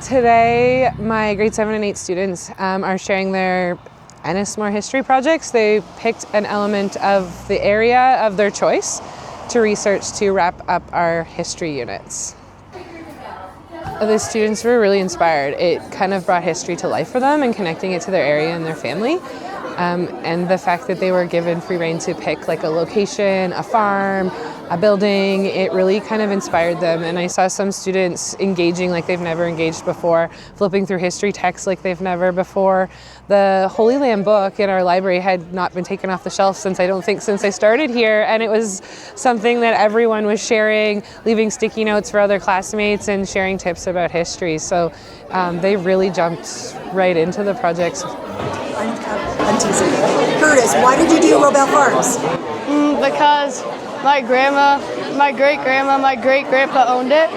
Today, my grade 7 and 8 students are sharing their Ennismore history projects. They picked an element of the area of their choice to research to wrap up our history units. The students were really inspired. It kind of brought history to life for them and connecting it to their area and their family. And the fact that they were given free rein to pick like a location, a farm, a building, it really kind of inspired them. And I saw some students engaging like they've never engaged before, flipping through history texts like they've never before. The Holy Land book in our library had not been taken off the shelf since I started here, and it was something that everyone was sharing, leaving sticky notes for other classmates and sharing tips about history. So they really jumped right into the projects. I'm teasing. Curtis, why did you do Robel Farms? Because my grandma, my great-grandma, my great-grandpa owned it. Okay.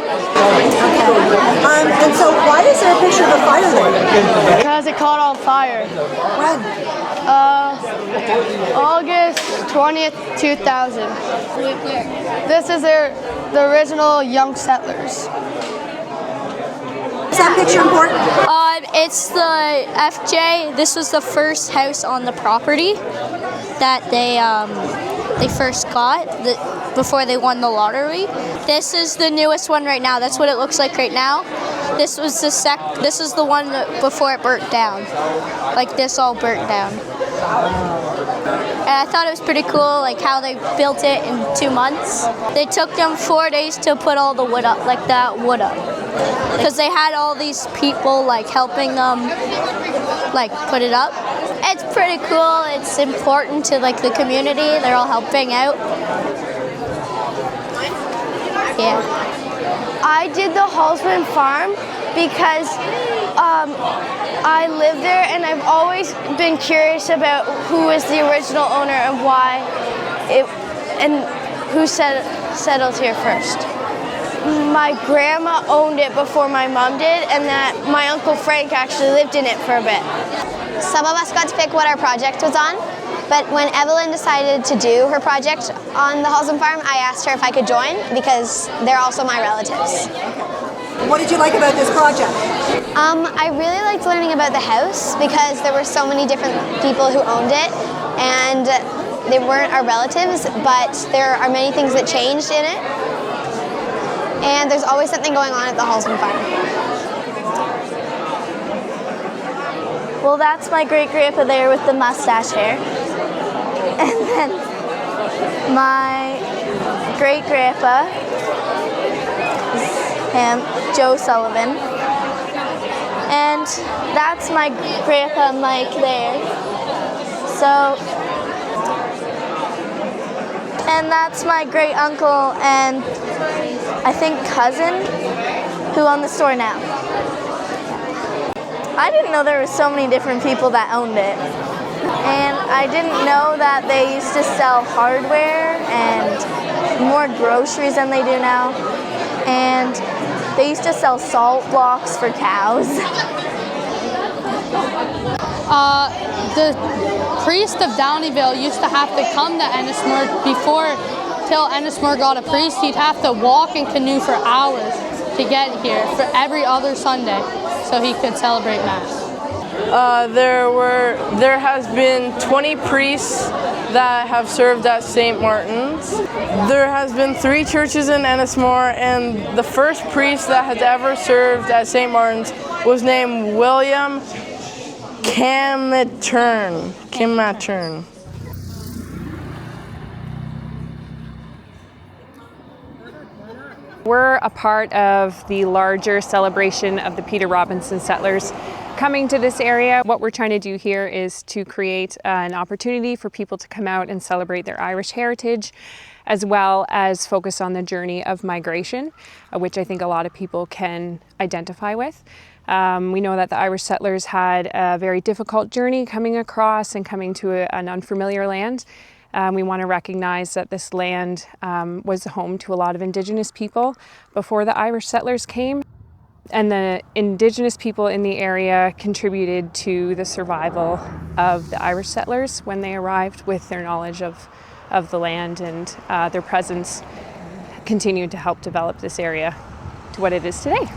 And so why is there a picture of a fire there? Because it caught on fire. When? August 20th, 2000. This is the original young settlers. Is that picture important? It's the FJ. This was the first house on the property that they first got before they won the lottery. This is the newest one right now. That's what it looks like right now. This was This is the one before it burnt down. Like this all burnt down. And I thought it was pretty cool, like how they built it in 2 months. They took them 4 days to put all the wood up, like that wood up. Because they had all these people like helping them like put it up. It's pretty cool. It's important to like the community. They're all helping out. Yeah. I did the Hallsman farm because I live there and I've always been curious about who is the original owner and why and who settled here first. My grandma owned it before my mom did, and that my Uncle Frank actually lived in it for a bit. Some of us got to pick what our project was on, but when Evelyn decided to do her project on the Hallsman farm, I asked her if I could join because they're also my relatives. What did you like about this project? I really liked learning about the house because there were so many different people who owned it, and they weren't our relatives, but there are many things that changed in it. And there's always something going on at the Hallsman farm. Well, that's my great-grandpa there with the mustache hair. And then my great-grandpa is him, Joe Sullivan. And that's my grandpa Mike there. And that's my great uncle and I think cousin who own the store now. I didn't know there were so many different people that owned it. And I didn't know that they used to sell hardware and more groceries than they do now. And they used to sell salt blocks for cows. The priest of Downeyville used to have to come to Ennismore till Ennismore got a priest. He'd have to walk and canoe for hours to get here for every other Sunday so he could celebrate Mass. There has been 20 priests that have served at St. Martin's. There has been 3 churches in Ennismore, and the first priest that has ever served at St. Martin's was named William Camatern. We're a part of the larger celebration of the Peter Robinson settlers coming to this area. What we're trying to do here is to create an opportunity for people to come out and celebrate their Irish heritage, as well as focus on the journey of migration, which I think a lot of people can identify with. We know that the Irish settlers had a very difficult journey coming across and coming to an unfamiliar land. We want to recognize that this land was home to a lot of Indigenous people before the Irish settlers came. And the Indigenous people in the area contributed to the survival of the Irish settlers when they arrived with their knowledge of the land, and their presence continued to help develop this area to what it is today.